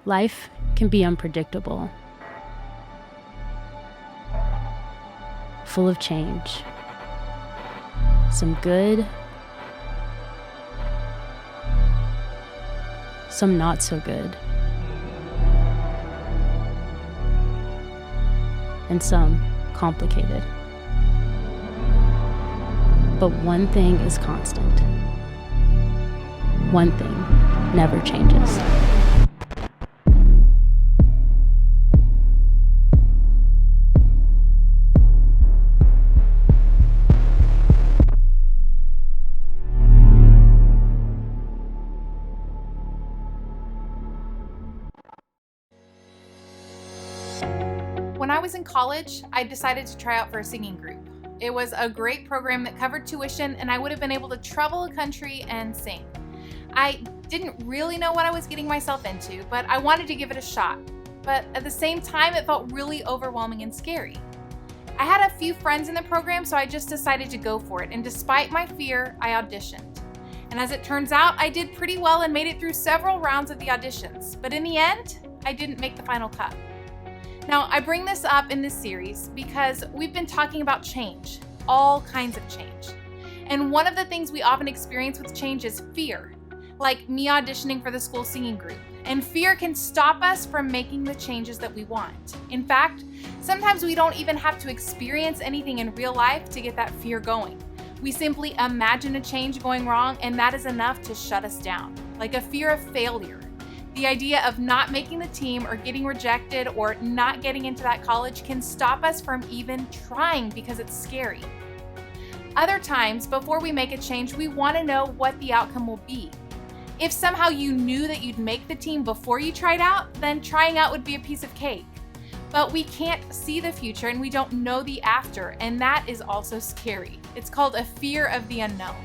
Life can be unpredictable, full of change, some good, some not so good, and some complicated. But one thing is constant. One thing never changes. When I was in college, I decided to try out for a singing group. It was a great program that covered tuition, and I would have been able to travel the country and sing. I didn't really know what I was getting myself into, but I wanted to give it a shot. But at the same time, it felt really overwhelming and scary. I had a few friends in the program, so I just decided to go for it, and despite my fear, I auditioned. And as it turns out, I did pretty well and made it through several rounds of the auditions, but in the end, I didn't make the final cut. Now, I bring this up in this series because we've been talking about change, all kinds of change. And one of the things we often experience with change is fear, like me auditioning for the school singing group. And fear can stop us from making the changes that we want. In fact, sometimes we don't even have to experience anything in real life to get that fear going. We simply imagine a change going wrong, and that is enough to shut us down, like a fear of failure. The idea of not making the team or getting rejected or not getting into that college can stop us from even trying because it's scary. Other times, before we make a change, we want to know what the outcome will be. If somehow you knew that you'd make the team before you tried out, then trying out would be a piece of cake. But we can't see the future and we don't know the after, and that is also scary. It's called a fear of the unknown.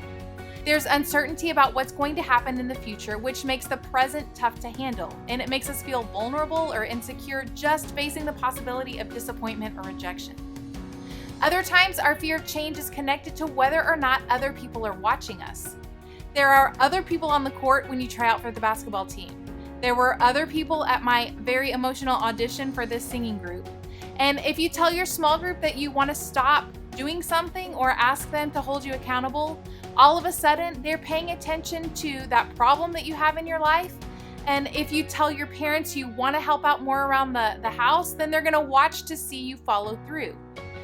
There's uncertainty about what's going to happen in the future, which makes the present tough to handle, and it makes us feel vulnerable or insecure just facing the possibility of disappointment or rejection. Other times, our fear of change is connected to whether or not other people are watching us. There are other people on the court when you try out for the basketball team. There were other people at my very emotional audition for this singing group. And if you tell your small group that you want to stop doing something or ask them to hold you accountable, all of a sudden they're paying attention to that problem that you have in your life. And if you tell your parents you want to help out more around the house, then they're going to watch to see you follow through.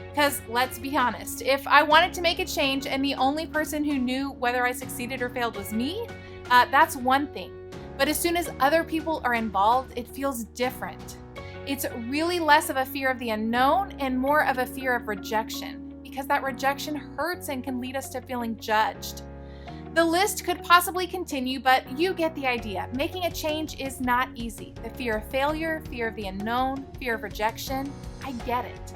Because let's be honest, if I wanted to make a change and the only person who knew whether I succeeded or failed was me, that's one thing. But as soon as other people are involved, it feels different. It's really less of a fear of the unknown and more of a fear of rejection, because that rejection hurts and can lead us to feeling judged. The list could possibly continue, but you get the idea. Making a change is not easy. The fear of failure, fear of the unknown, fear of rejection, I get it.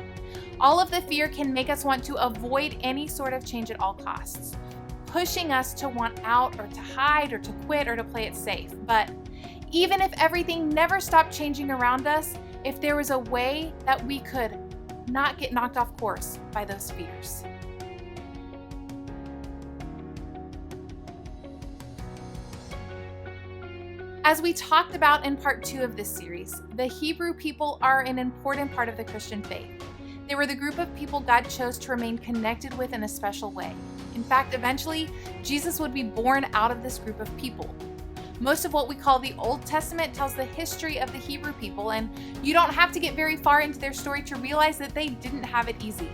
All of the fear can make us want to avoid any sort of change at all costs, pushing us to want out or to hide or to quit or to play it safe. But even if everything never stopped changing around us, if there was a way that we could not get knocked off course by those fears. As we talked about in part 2 of this series, the Hebrew people are an important part of the Christian faith. They were the group of people God chose to remain connected with in a special way. In fact, eventually, Jesus would be born out of this group of people. Most of what we call the Old Testament tells the history of the Hebrew people, and you don't have to get very far into their story to realize that they didn't have it easy.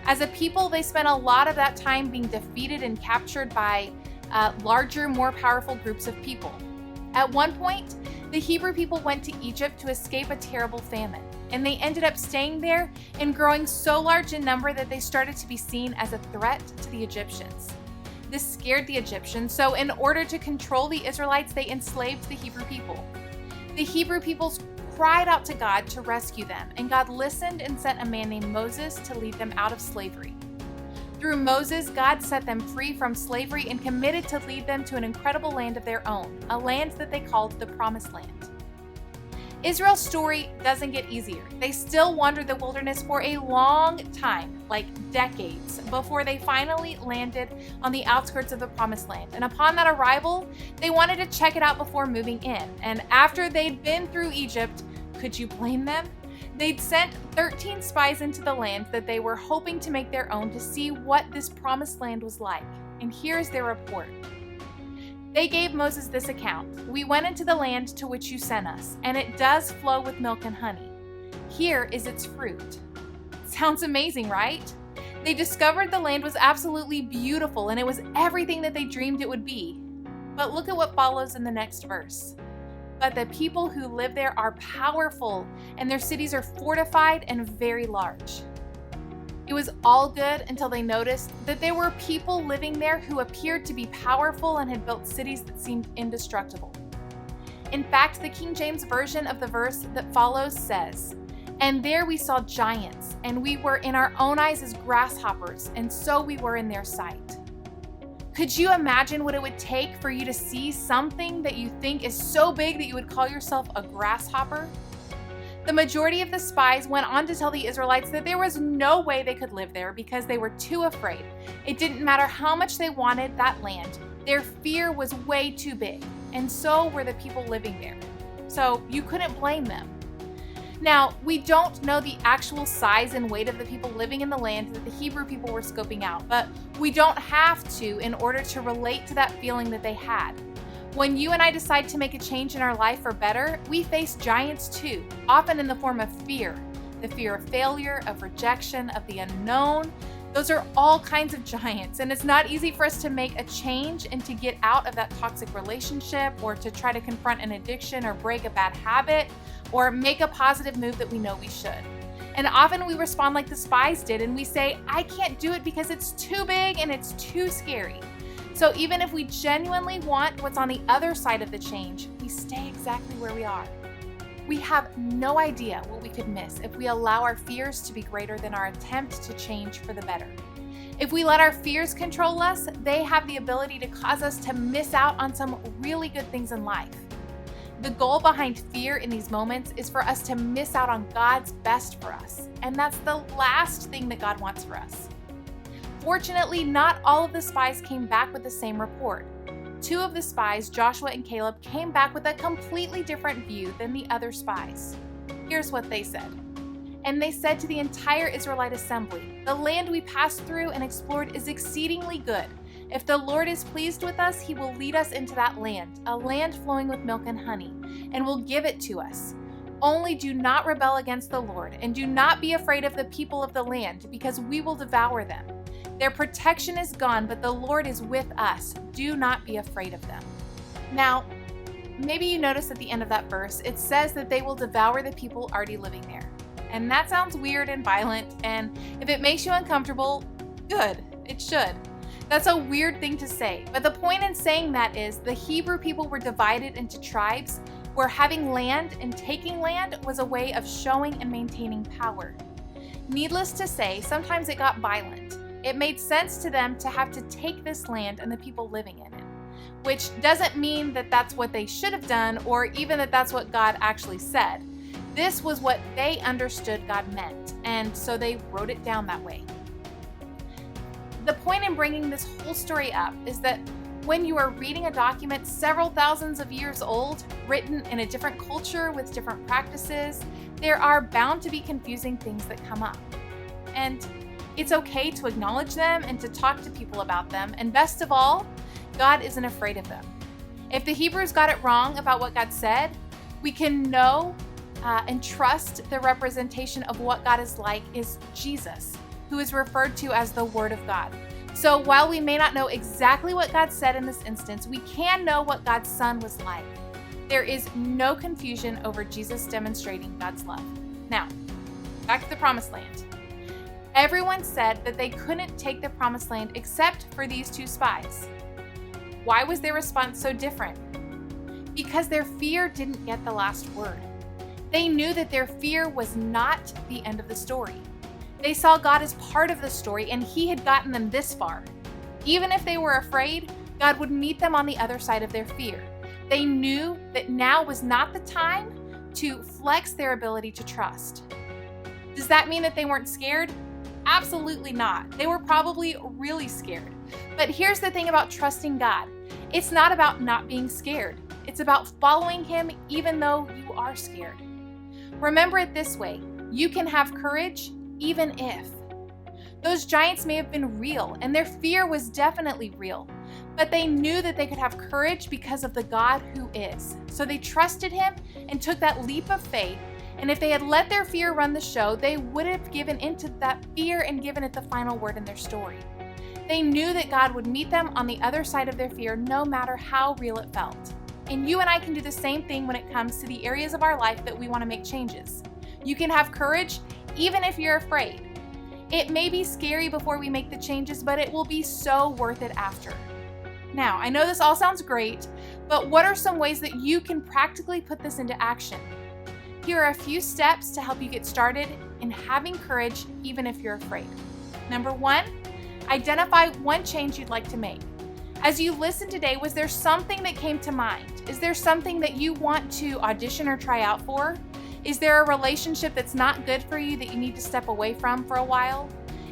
As a people, they spent a lot of that time being defeated and captured by larger, more powerful groups of people. At one point, the Hebrew people went to Egypt to escape a terrible famine, and they ended up staying there and growing so large in number that they started to be seen as a threat to the Egyptians. This scared the Egyptians, so in order to control the Israelites, they enslaved the Hebrew people. The Hebrew peoples cried out to God to rescue them, and God listened and sent a man named Moses to lead them out of slavery. Through Moses, God set them free from slavery and committed to lead them to an incredible land of their own, a land that they called the Promised Land. Israel's story doesn't get easier. They still wandered the wilderness for a long time, like decades, before they finally landed on the outskirts of the Promised Land. And upon that arrival, they wanted to check it out before moving in. And after they'd been through Egypt, could you blame them? They'd sent 13 spies into the land that they were hoping to make their own to see what this Promised Land was like. And here's their report. They gave Moses this account. We went into the land to which you sent us, and it does flow with milk and honey. Here is its fruit. Sounds amazing, right? They discovered the land was absolutely beautiful, and it was everything that they dreamed it would be. But look at what follows in the next verse. But the people who live there are powerful, and their cities are fortified and very large. It was all good until they noticed that there were people living there who appeared to be powerful and had built cities that seemed indestructible. In fact, the King James Version of the verse that follows says, "And there we saw giants, and we were in our own eyes as grasshoppers, and so we were in their sight." Could you imagine what it would take for you to see something that you think is so big that you would call yourself a grasshopper? The majority of the spies went on to tell the Israelites that there was no way they could live there because they were too afraid. It didn't matter how much they wanted that land. Their fear was way too big, and so were the people living there. So you couldn't blame them. Now, we don't know the actual size and weight of the people living in the land that the Hebrew people were scoping out, but we don't have to in order to relate to that feeling that they had. When you and I decide to make a change in our life for better, we face giants too, often in the form of fear. The fear of failure, of rejection, of the unknown. Those are all kinds of giants, and it's not easy for us to make a change and to get out of that toxic relationship or to try to confront an addiction or break a bad habit or make a positive move that we know we should. And often we respond like the spies did and we say, "I can't do it because it's too big and it's too scary." So even if we genuinely want what's on the other side of the change, we stay exactly where we are. We have no idea what we could miss if we allow our fears to be greater than our attempt to change for the better. If we let our fears control us, they have the ability to cause us to miss out on some really good things in life. The goal behind fear in these moments is for us to miss out on God's best for us, and that's the last thing that God wants for us. Fortunately, not all of the spies came back with the same report. Two of the spies, Joshua and Caleb, came back with a completely different view than the other spies. Here's what they said. "And they said to the entire Israelite assembly, 'The land we passed through and explored is exceedingly good. If the Lord is pleased with us, he will lead us into that land, a land flowing with milk and honey, and will give it to us. Only do not rebel against the Lord, and do not be afraid of the people of the land, because we will devour them. Their protection is gone, but the Lord is with us. Do not be afraid of them.'" Now, maybe you notice at the end of that verse, it says that they will devour the people already living there. And that sounds weird and violent, and if it makes you uncomfortable, good, it should. That's a weird thing to say, but the point in saying that is the Hebrew people were divided into tribes where having land and taking land was a way of showing and maintaining power. Needless to say, sometimes it got violent. It made sense to them to have to take this land and the people living in it, which doesn't mean that that's what they should have done or even that that's what God actually said. This was what they understood God meant, and so they wrote it down that way. The point in bringing this whole story up is that when you are reading a document several thousands of years old, written in a different culture with different practices, there are bound to be confusing things that come up. And it's okay to acknowledge them and to talk to people about them. And best of all, God isn't afraid of them. If the Hebrews got it wrong about what God said, we can know and trust the representation of what God is like is Jesus, who is referred to as the Word of God. So while we may not know exactly what God said in this instance, we can know what God's Son was like. There is no confusion over Jesus demonstrating God's love. Now, back to the Promised Land. Everyone said that they couldn't take the Promised Land except for these two spies. Why was their response so different? Because their fear didn't get the last word. They knew that their fear was not the end of the story. They saw God as part of the story, and He had gotten them this far. Even if they were afraid, God would meet them on the other side of their fear. They knew that now was not the time to flex their ability to trust. Does that mean that they weren't scared? Absolutely not. They were probably really scared. But here's the thing about trusting God. It's not about not being scared. It's about following Him even though you are scared. Remember it this way: you can have courage even if. Those giants may have been real, and their fear was definitely real, but they knew that they could have courage because of the God who is. So they trusted Him and took that leap of faith, and if they had let their fear run the show, they would have given into that fear and given it the final word in their story. They knew that God would meet them on the other side of their fear no matter how real it felt. And you and I can do the same thing when it comes to the areas of our life that we want to make changes. You can have courage even if you're afraid. It may be scary before we make the changes, but it will be so worth it after. Now, I know this all sounds great, but what are some ways that you can practically put this into action? Here are a few steps to help you get started in having courage even if you're afraid. Number 1, identify one change you'd like to make. As you listened today, was there something that came to mind? Is there something that you want to audition or try out for? Is there a relationship that's not good for you that you need to step away from for a while?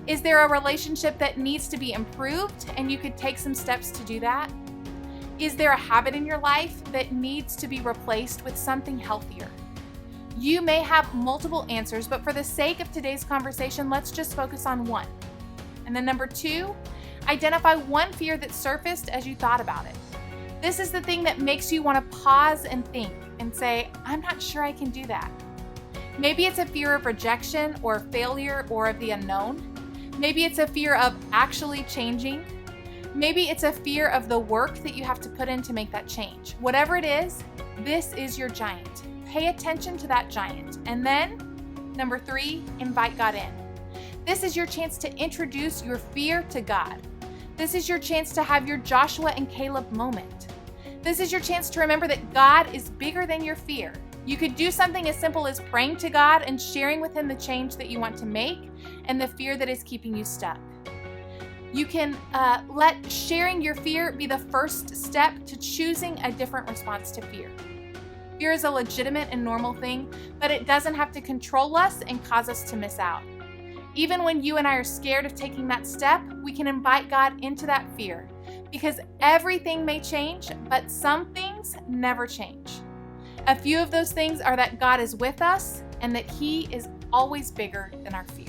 Is there a relationship that needs to be improved and you could take some steps to do that? Is there a habit in your life that needs to be replaced with something healthier? You may have multiple answers, but for the sake of today's conversation, let's just focus on one. And then number 2, identify one fear that surfaced as you thought about it. This is the thing that makes you want to pause and think and say, I'm not sure I can do that. Maybe it's a fear of rejection or failure or of the unknown. Maybe it's a fear of actually changing. Maybe it's a fear of the work that you have to put in to make that change. Whatever it is, this is your giant. Pay attention to that giant. And then, number 3, invite God in. This is your chance to introduce your fear to God. This is your chance to have your Joshua and Caleb moment. This is your chance to remember that God is bigger than your fear. You could do something as simple as praying to God and sharing with Him the change that you want to make and the fear that is keeping you stuck. You can let sharing your fear be the first step to choosing a different response to fear. Fear is a legitimate and normal thing, but it doesn't have to control us and cause us to miss out. Even when you and I are scared of taking that step, we can invite God into that fear because everything may change, but some things never change. A few of those things are that God is with us and that He is always bigger than our fear.